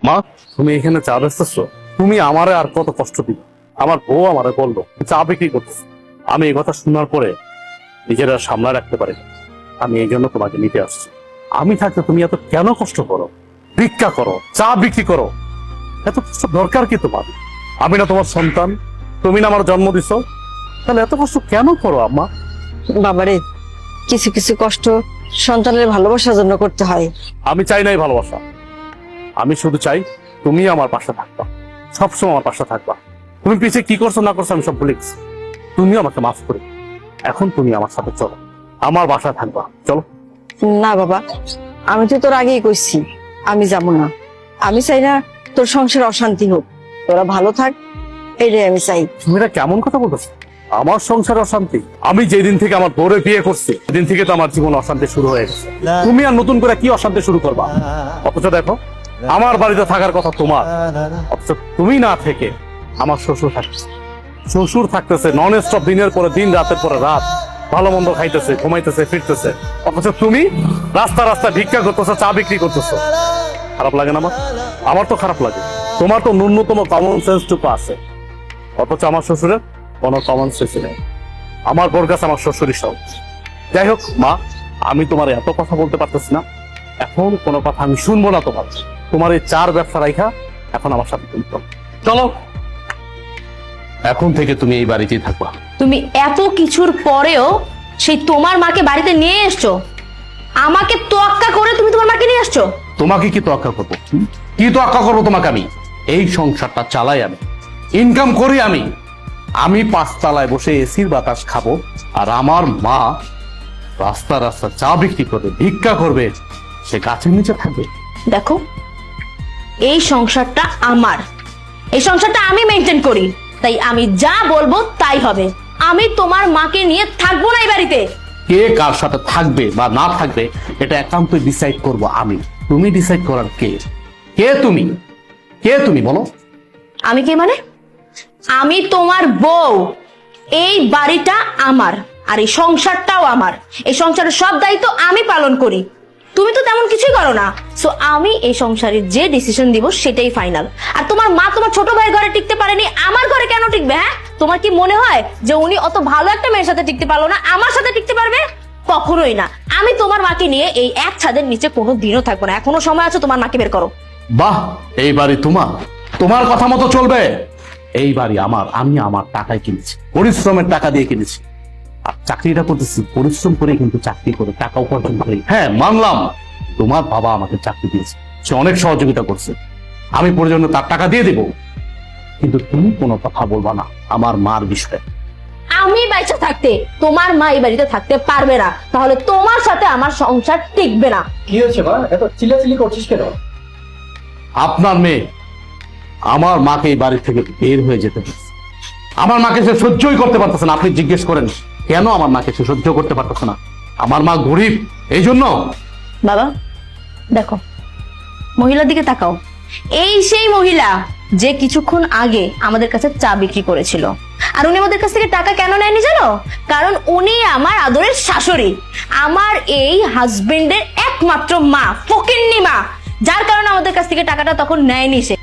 মা, তুমি এখানে চা বেচতেছো? তুমি আমারে আর কত কষ্ট দিবে? আমার বউ আমারে বললো চা বিক্রি করতেছো। আমি এই কথা শোনার পরে নিজেরা সামলা রাখতে পারি না। আমি এই জন্য তোমাকে নিতে আসছি। আমি থাকতে তুমি এত কেন কষ্ট করো? ভিক্ষা করো, চা বিক্রি করো, এত কষ্ট দরকার কি তোমার? আমি না তোমার সন্তান? তুমি না আমার জন্ম দিছো? তাহলে এত কষ্ট কেন করো আম্মা? বাবারে, কিছু কিছু কষ্ট সন্তানের ভালোবাসার জন্য করতে হয়। আমি চাই নাই ভালোবাসা, আমি শুধু চাই তুমি আমার পাশে থাকবা, সবসময় আমার পাশে থাকবা। তুমি পিছিয়ে কি করছো না করছো আমি সব ভুলে গেছি। তুমি আমাকে মাফ করে এখন তুমি আমার সাথে চলো, আমার বাসায় থাকবা, চলো। না বাবা, আমি তো তোর আগেই কইছি আমি যাব না। আমি চাই না তোর সংসার অশান্তি হোক, তোরা ভালো থাক, এটাই আমি চাই। তুমি এটা কেমন কথা বলতেছো? আমার সংসার অশান্তি? আমি যেদিন থেকে আমার বউরে বিয়ে করছি সেদিন থেকে তো আমার জীবন অশান্তি শুরু হয়ে গেছে। তুমি আর নতুন করে কি অশান্তি শুরু করবা? অথচ দেখো, আমার বাড়িতে থাকার কথা তোমার, অথচ তুমি না থেকে আমার শ্বশুর থাকতেছে। শ্বশুর থাকতেছে নন স্টপ, দিনের পরে দিন, রাতের পরে রাত, ভালো মন্দ খাইতেছে, ঘুমাইতেছে, ফিরতেছে। অথচ তুমি রাস্তা রাস্তা ভিক্ষা করতেছো, চা বিক্রি করতেছো। খারাপ লাগে না আমার? আমার তো খারাপ লাগে। তোমার তো ন্যূনতম কমন সেন্সটুকু আছে, অথচ আমার শ্বশুরের কোনো কমন সেন্স নেই। আমার বোর কাছে আমার শ্বশুরই সব। যাই হোক মা, আমি তোমার এত কথা বলতে পারতেছি না, এখন কোনো কথা আমি শুনবো না তোমার। তোমার এই চার ব্যবসা রাইখা এখন আমার সাথে তুমি চলো। চলো, এখন থেকে তুমি এই বাড়িতেই থাকবা। তুমি এত কিছুর পরেও সেই তোমার মাকে বাড়িতে নিয়ে এসছো, আমাকে তোয়াক্কা করে তুমি তোমার মাকে নিয়ে আসছো। তোমাকে কি তোয়াক্কা করবো? কি তোয়াক্কা করবো তোমাকে? আমি এই সংসারটা চালাই, আমি ইনকাম করি, আমি পাঁচতলায় বসে এসির বাতাস খাবো, আর আমার মা রাস্তা রাস্তা চা বিক্রি করবে, ভিক্ষা করবে, সে গাছের নিচে থাকবে। দেখো, এই সংসারটা আমার, এই সংসারটা আমি মেনটেন করি, তাই আমি যা বলবো তাই হবে। আমি তোমার মাকে নিয়ে থাকবো না এই বাড়িতে। কে কার সাথে থাকবে বা না থাকবে এটা একান্তই ডিসাইড করব আমি। তুমি ডিসাইড করার কে? কে তুমি? কে তুমি বলো? আমি কে মানে? আমি তোমার বউ। এই বাড়িটা আমার, আর এই সংসারটাও আমার। এই সংসারের সব দায়িত্ব আমি পালন করি, তুমি তো তেমন কিছুই করো না। সো আমি এই সংসারের যে ডিসিশন দিব সেটাই ফাইনাল। আর তোমার মা তোমার ছোট ভাইয়ের ঘরে টিকতে পারেনি, আমার ঘরে কেন টিকবে? হ্যাঁ, তোমার কি মনে হয় যে উনি অত ভালো একটা মেয়ের সাথে টিকতে পারলো না, আমার সাথে টিকতে পারবে? কখনোই না। আমি তোমার মাকে নিয়ে এই এক ছাদের নিচে কোনো দিনও থাকবো না। এখনো সময় আছে, তোমার মাকে বের করো। বাহ, এই বাড়ি তোমার, তোমার কথা মতো চলবে। এই বাড়ি আমার, আমি আমার টাকায় কিনেছি, পরিশ্রমের টাকা দিয়ে কিনেছি। আর চাকরিটা করতেছি পরিশ্রম করে, কিন্তু চাকরি করে টাকা উপার্জন করি। হ্যাঁ মানলাম, তোমার বাবা আমাকে চাকরি দিয়েছে, সে অনেক সহযোগিতা করছে, আমি প্রয়োজনে তার টাকা দিয়ে দেব। কিন্তু তুমি কোনো কথা বলবা না আমার মার বিষয়ে। আমি বাইচা থাকতে তোমার মা এই বাড়িতে থাকতে পারবে না, তাহলে তোমার সাথে আমার সংসার টিকবে না। কি হয়েছে মা, এত চিল্লাচিল্লি করছিস কেন? আপনার মেয়ে আমার মাকে এই বাড়ি থেকে বের হয়ে যেতে বলছে। আমার মাকে সে সহ্যই করতে পারতেছে না। আপনি জিজ্ঞেস করেন কেন আমার মাকে সে সহ্য করতে পারতেছে না? আমার মা গরিব, এই জন্য। বাবা দেখো, মহিলার দিকে তাকাও। এই সেই মহিলা যে কিছুক্ষণ আগে আমাদের কাছে চা বিক্রি করেছিল। আর উনি আমাদের কাছ থেকে টাকা কেন নেয়নি জানো? কারণ উনি আমার আদরের শাশুড়ি, আমার এই হাজবেন্ডের একমাত্র মা, ফকিন্নি মা, যার কারণে আমাদের কাছ থেকে টাকাটা তখন নেয়নি সে।